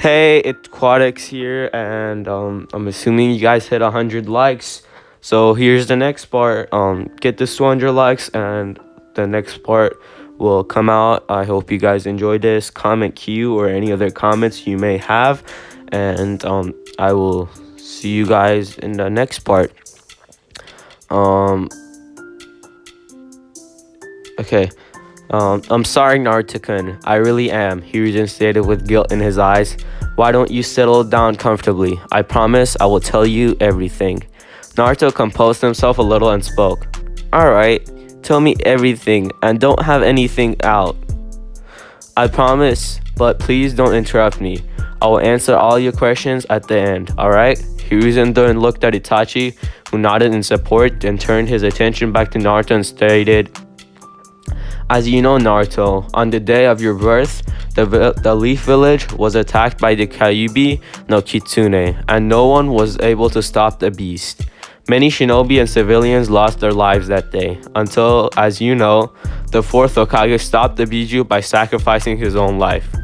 Hey, it's Quadix here, and I'm assuming you guys hit 100 likes. So here's the next part. Get this 200 likes, and the next part will come out. I hope you guys enjoyed this. Comment Q or any other comments you may have, and I will see you guys in the next part. Um, okay. I'm sorry, Naruto-kun. I really am, Hiruzen stated with guilt in his eyes. Why don't you settle down comfortably? I promise I will tell you everything. Naruto composed himself a little and spoke. Alright, tell me everything and don't have anything out. I promise, but please don't interrupt me. I will answer all your questions at the end, alright? Hiruzen then looked at Itachi, who nodded in support, and turned his attention back to Naruto and stated, as you know, Naruto, on the day of your birth, the Leaf Village was attacked by the Kyuubi no Kitsune, and no one was able to stop the beast. Many shinobi and civilians lost their lives that day, until, as you know, the 4th Hokage stopped the Biju by sacrificing his own life.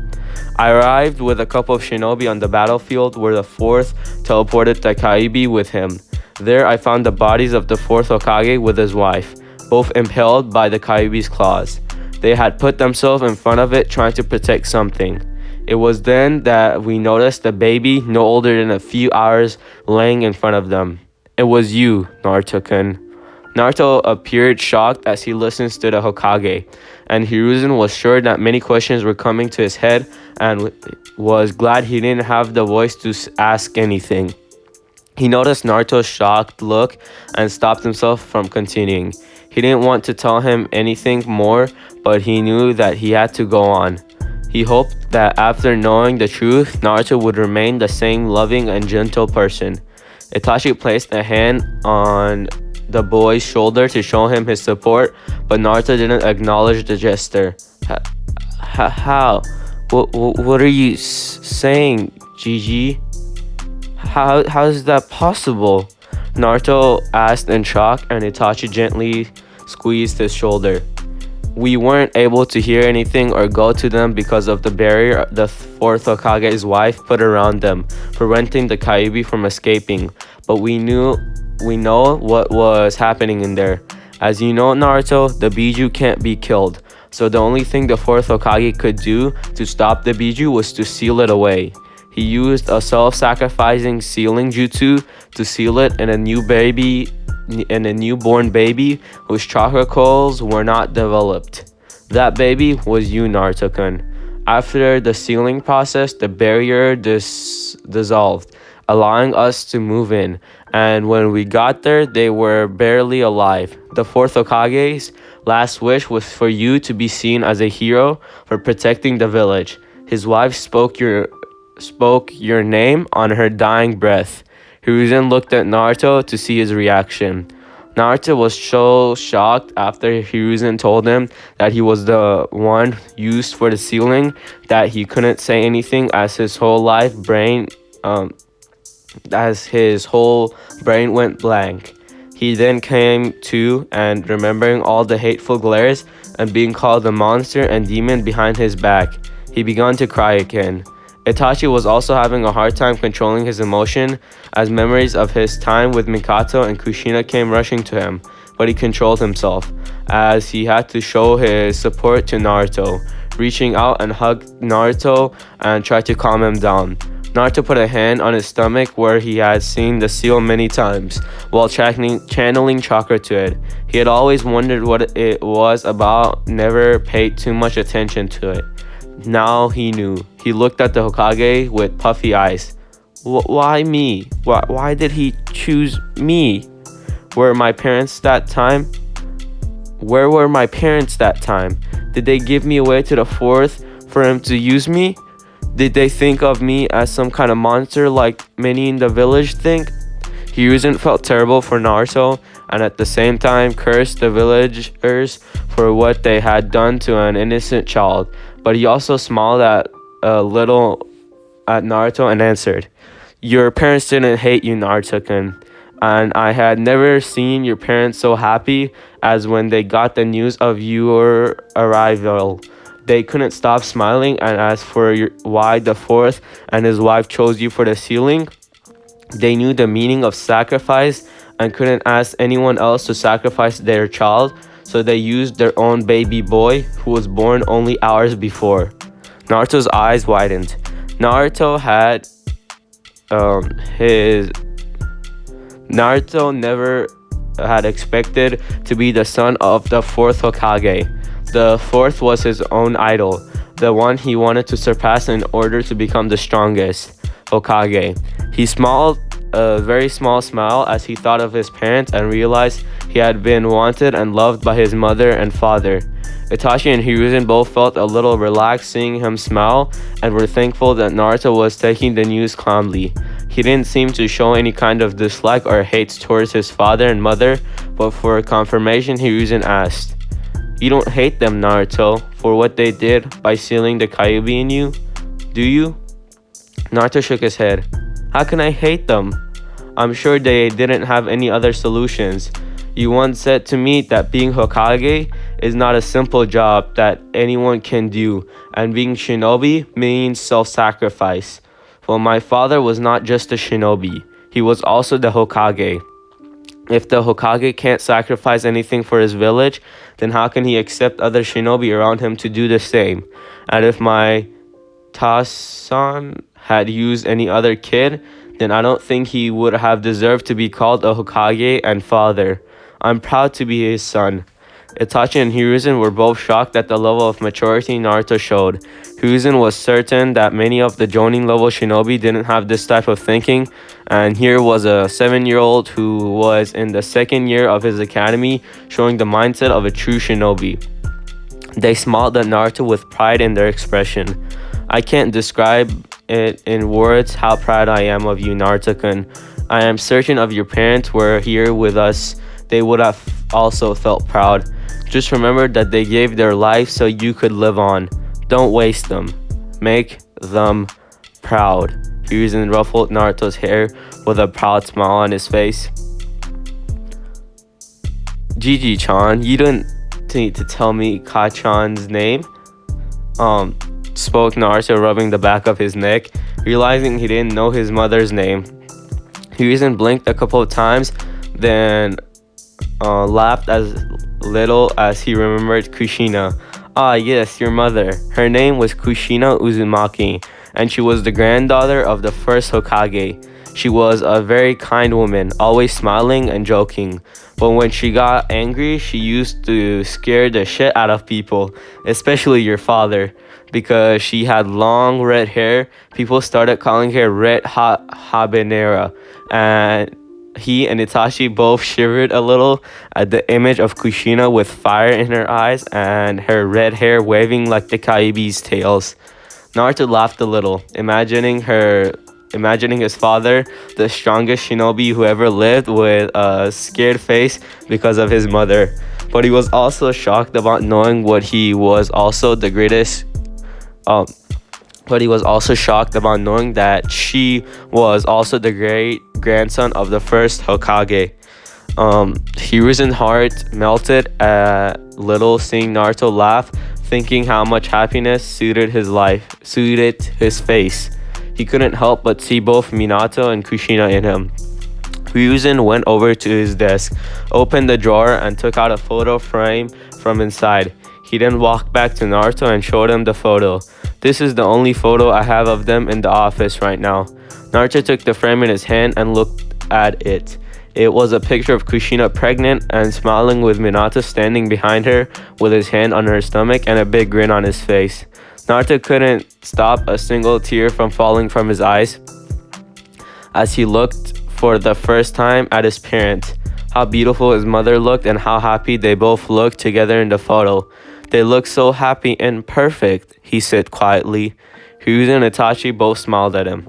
I arrived with a couple of shinobi on the battlefield where the 4th teleported the Kyuubi with him. There I found the bodies of the 4th Hokage with his wife, both impaled by the Kyuubi's claws. They had put themselves in front of it trying to protect something. It was then that we noticed the baby no older than a few hours laying in front of them. It was you, Naruto-kun. Naruto appeared shocked as he listened to the Hokage, and Hiruzen was sure that many questions were coming to his head and was glad he didn't have the voice to ask anything. He noticed Naruto's shocked look and stopped himself from continuing. He didn't want to tell him anything more, but he knew that he had to go on. He hoped that after knowing the truth, Naruto would remain the same loving and gentle person. Itachi placed a hand on the boy's shoulder to show him his support, but Naruto didn't acknowledge the gesture. How? What are you saying, Gigi? How is that possible? Naruto asked in shock, and Itachi gently squeezed his shoulder. We weren't able to hear anything or go to them because of the barrier the 4th Hokage's wife put around them, preventing the Kyuubi from escaping. But we know what was happening in there. As you know, Naruto, the Biju can't be killed. So the only thing the 4th Hokage could do to stop the Biju was to seal it away. He used a self-sacrificing sealing jutsu to seal it in a newborn baby whose chakra coils were not developed. That baby was you, Naruto-kun. After the sealing process, the barrier dissolved, allowing us to move in. And when we got there, they were barely alive. The 4th Hokage's last wish was for you to be seen as a hero for protecting the village. His wife spoke your name on her dying breath. Hiruzen looked at Naruto to see his reaction. Naruto was so shocked after Hiruzen told him that he was the one used for the sealing that he couldn't say anything as his whole brain went blank. He then came to, and remembering all the hateful glares and being called a monster and demon behind his back, he began to cry again. Itachi was also having a hard time controlling his emotion as memories of his time with Mikato and Kushina came rushing to him, but he controlled himself as he had to show his support to Naruto, reaching out and hugged Naruto and tried to calm him down. Naruto put a hand on his stomach where he had seen the seal many times, while channeling chakra to it. He had always wondered what it was about, never paid too much attention to it. Now he knew. He looked at the Hokage with puffy eyes. Why me? Why did he choose me? Where were my parents that time? Did they give me away to the 4th for him to use me? Did they think of me as some kind of monster like many in the village think? Hiruzen felt terrible for Naruto and at the same time cursed the villagers for what they had done to an innocent child. But he also smiled a little at Naruto and answered, your parents didn't hate you, Naruto-kun, and I had never seen your parents so happy as when they got the news of your arrival. They couldn't stop smiling, and as for why the fourth and his wife chose you for the ceiling, they knew the meaning of sacrifice and couldn't ask anyone else to sacrifice their child, so they used their own baby boy who was born only hours before. Naruto's eyes widened. Naruto had his Naruto never had expected to be the son of the fourth Hokage. The fourth was his own idol, the one he wanted to surpass in order to become the strongest Hokage. He smiled a very small smile as he thought of his parents and realized he had been wanted and loved by his mother and father. Itachi and Hiruzen both felt a little relaxed seeing him smile and were thankful that Naruto was taking the news calmly. He didn't seem to show any kind of dislike or hate towards his father and mother, but for confirmation, Hiruzen asked, "You don't hate them, Naruto, for what they did by sealing the Kyuubi in you, do you?" Naruto shook his head. "How can I hate them? I'm sure they didn't have any other solutions. You once said to me that being Hokage is not a simple job that anyone can do, and being shinobi means self-sacrifice. Well, my father was not just a shinobi, he was also the Hokage. If the Hokage can't sacrifice anything for his village, then how can he accept other shinobi around him to do the same? And if my Tasan had used any other kid, then I don't think he would have deserved to be called a Hokage and father. I'm proud to be his son." Itachi and Hiruzen were both shocked at the level of maturity Naruto showed. Hiruzen was certain that many of the Jonin level shinobi didn't have this type of thinking, and here was a 7-year-old who was in the second year of his academy showing the mindset of a true shinobi. They smiled at Naruto with pride in their expression. "I can't describe it in words how proud I am of you, Naruto-kun. I am certain if your parents were here with us, they would have also felt proud. Just remember that they gave their life so you could live on. Don't waste them. Make them proud." Hiruzen ruffled Naruto's hair with a proud smile on his face. "Gigi-chan, you didn't need to tell me Ka-chan's name?" Spoke Naruto, rubbing the back of his neck, realizing he didn't know his mother's name. Hiruzen blinked a couple of times, then laughed as little as he remembered Kushina. "Ah, yes, your mother. Her name was Kushina Uzumaki, and she was the granddaughter of the first Hokage. She was a very kind woman, always smiling and joking. But when she got angry, she used to scare the shit out of people, especially your father. Because she had long red hair, people started calling her Red Hot Habanera, and he and Itachi both shivered a little at the image of Kushina with fire in her eyes and her red hair waving like the Kyuubi's tails. Naruto laughed a little, imagining his father, the strongest shinobi who ever lived, with a scared face because of his mother. But he was also shocked about knowing he was also the greatest. But he was also shocked about knowing that she was also the great grandson of the first Hokage. Hiruzen's heart melted a little seeing Naruto laugh, thinking how much happiness suited his face. He couldn't help but see both Minato and Kushina in him. Hiruzen went over to his desk, opened the drawer, and took out a photo frame from inside. He then walked back to Naruto and showed him the photo. "This is the only photo I have of them in the office right now." Naruto took the frame in his hand and looked at it. It was a picture of Kushina pregnant and smiling with Minato standing behind her with his hand on her stomach and a big grin on his face. Naruto couldn't stop a single tear from falling from his eyes as he looked for the first time at his parents. How beautiful his mother looked and how happy they both looked together in the photo. "They look so happy and perfect," he said quietly. Hiruzen and Itachi both smiled at him.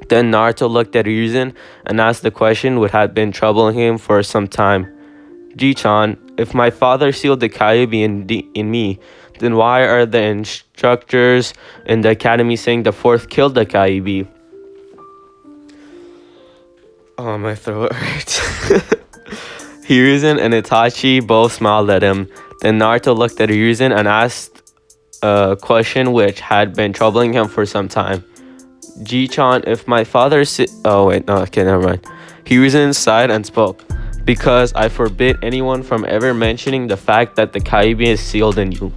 Then Naruto looked at Hiruzen and asked the question which had been troubling him for some time. "Ji-chan, if my father sealed the Kyuubi in me, then why are the instructors in the academy saying the fourth killed the Kyuubi?" Oh, my throat hurts. Hiruzen and Itachi both smiled at him. Then Naruto looked at Hiruzen and asked a question which had been troubling him for some time. Ji-chan, if my father oh wait, no, okay, never mind. Hiruzen sighed and spoke. Because I forbid anyone from ever mentioning the fact that the Kaibi is sealed in you.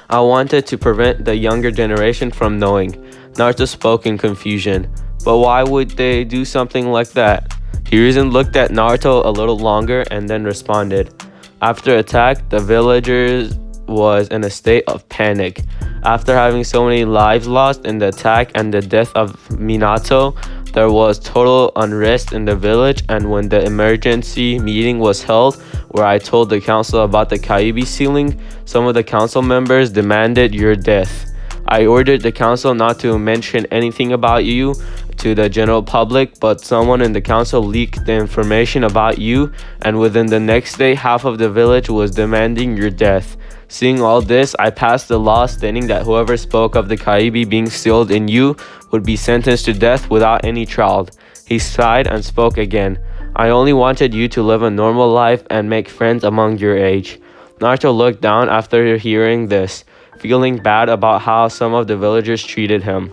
I wanted to prevent the younger generation from knowing. Naruto spoke in confusion. But why would they do something like that? Hiruzen looked at Naruto a little longer and then responded. After attack, the villagers was in a state of panic. After having so many lives lost in the attack and the death of Minato, there was total unrest in the village, and when the emergency meeting was held, where I told the council about the Kaibi sealing, some of the council members demanded your death. I ordered the council not to mention anything about you to the general public, but someone in the council leaked the information about you, and within the next day, half of the village was demanding your death. Seeing all this, I passed a law stating that whoever spoke of the Kaibi being sealed in you would be sentenced to death without any trial. He sighed and spoke again. I only wanted you to live a normal life and make friends among your age. Naruto looked down after hearing this, feeling bad about how some of the villagers treated him.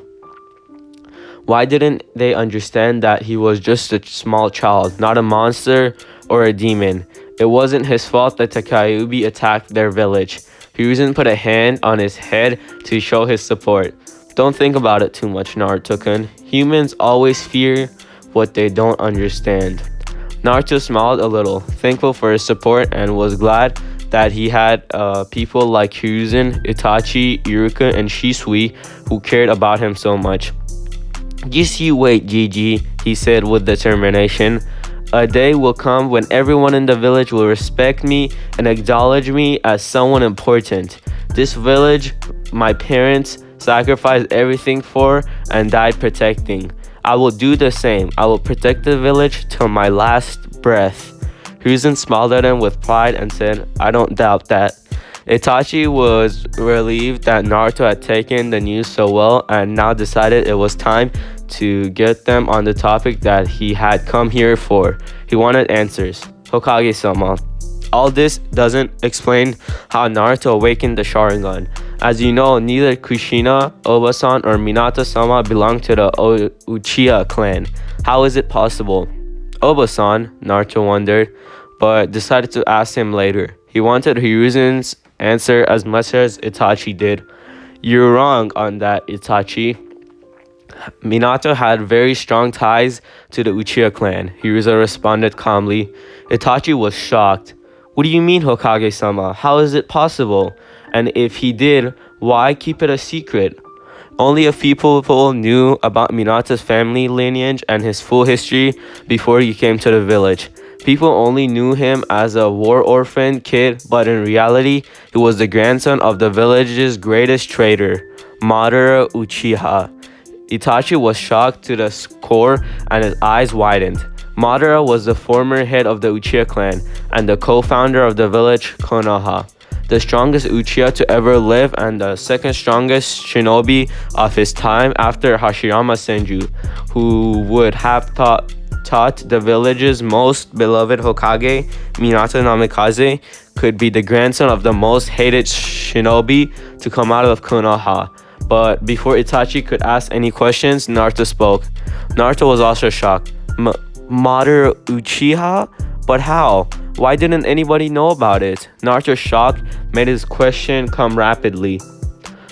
Why didn't they understand that he was just a small child, not a monster or a demon? It wasn't his fault that the Kaibi attacked their village. Hiruzen put a hand on his head to show his support. Don't think about it too much, Naruto-kun. Humans always fear what they don't understand. Naruto smiled a little, thankful for his support, and was glad that he had people like Hiruzen, Itachi, Iruka, and Shisui who cared about him so much. Just you wait, Gigi, he said with determination. A day will come when everyone in the village will respect me and acknowledge me as someone important. This village, my parents sacrificed everything for and died protecting. I will do the same. I will protect the village till my last breath. Hiruzen smiled at him with pride and said, I don't doubt that. Itachi was relieved that Naruto had taken the news so well and now decided it was time to get them on the topic that he had come here for. He wanted answers. Hokage-sama, all this doesn't explain how Naruto awakened the Sharingan. As you know, neither Kushina, Obasan, or Minato-sama belong to the Uchiha clan. How is it possible? Obasan, Naruto wondered, but decided to ask him later. He wanted Hiruzen's answer as much as Itachi did. You're wrong on that, Itachi. Minato had very strong ties to the Uchiha clan. Hiruzen responded calmly. Itachi was shocked. What do you mean, Hokage-sama? How is it possible? And if he did, why keep it a secret? Only a few people knew about Minato's family lineage and his full history before he came to the village. People only knew him as a war orphan kid, but in reality, he was the grandson of the village's greatest trader, Madara Uchiha. Itachi was shocked to the core and his eyes widened. Madara was the former head of the Uchiha clan and the co-founder of the village Konoha, the strongest Uchiha to ever live and the second strongest shinobi of his time after Hashirama Senju, who would have taught the village's most beloved Hokage, Minato Namikaze, could be the grandson of the most hated shinobi to come out of Konoha. But before Itachi could ask any questions, Naruto spoke. Naruto was also shocked. Madara Uchiha? But how? Why didn't anybody know about it? Naruto's shock made his question come rapidly.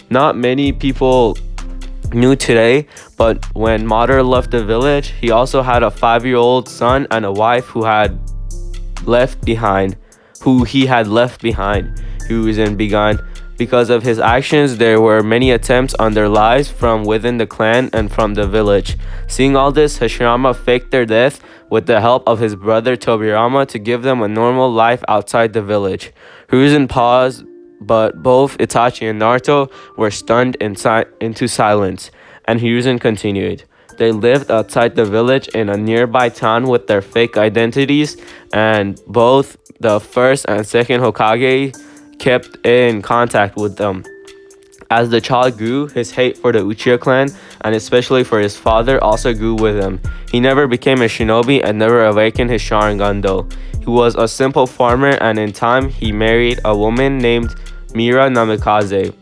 Not many people knew today, but when Madara left the village, he also had a 5-year-old son and a wife who he had left behind. Hiruzen began. Because of his actions, there were many attempts on their lives from within the clan and from the village. Seeing all this, Hashirama faked their death with the help of his brother Tobirama to give them a normal life outside the village. Hiruzen paused, but both Itachi and Naruto were stunned into silence, and Hiruzen continued. They lived outside the village in a nearby town with their fake identities, and both the first and second Hokage kept in contact with them. As the child grew, his hate for the Uchiha clan, and especially for his father, also grew with him. He never became a shinobi and never awakened his Sharingan though. He was a simple farmer, and in time, he married a woman named Mira Namikaze.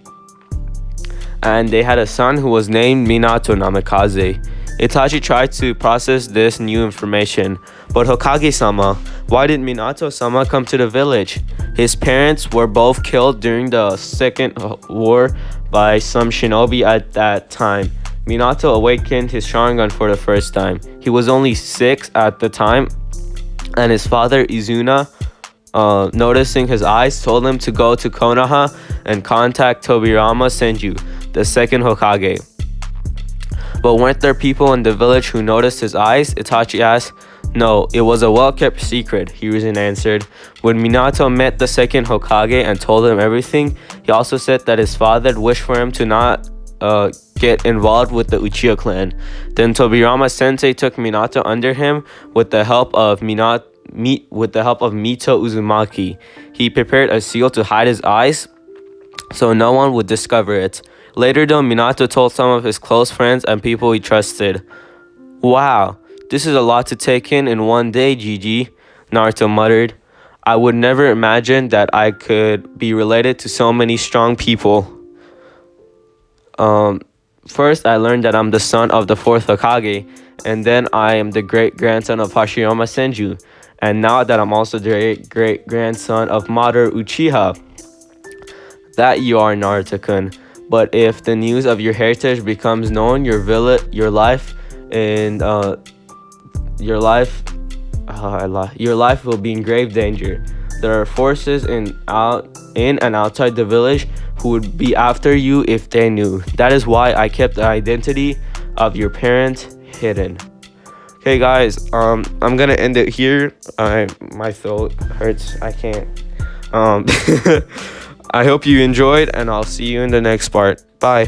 and they had a son who was named Minato Namikaze. Itachi tried to process this new information, but Hokage-sama, why did Minato-sama come to the village? His parents were both killed during the Second War by some shinobi at that time. Minato awakened his Sharingan for the first time. He was only 6 at the time, and his father Izuna, noticing his eyes, told him to go to Konoha and contact Tobirama Senju, the second Hokage. But weren't there people in the village who noticed his eyes? Itachi asked. No, it was a well-kept secret, Hiruzen answered. When Minato met the second Hokage and told him everything, he also said that his father wished for him to not get involved with the Uchiha clan. Then Tobirama Sensei took Minato under him with the help of Mito Uzumaki. He prepared a seal to hide his eyes so no one would discover it. Later though, Minato told some of his close friends and people he trusted. Wow, this is a lot to take in one day, GG, Naruto muttered. I would never imagine that I could be related to so many strong people. First, I learned that I'm the son of the 4th Hokage, and then I am the great-grandson of Hashirama Senju, and now that I'm also the great-grandson of Madara Uchiha. That you are, Naruto-kun. But if the news of your heritage becomes known, your life will be in grave danger. There are forces in and outside the village who would be after you if they knew. That is why I kept the identity of your parents hidden. Okay, guys, I'm gonna end it here. My throat hurts. I can't. I hope you enjoyed, and I'll see you in the next part. Bye.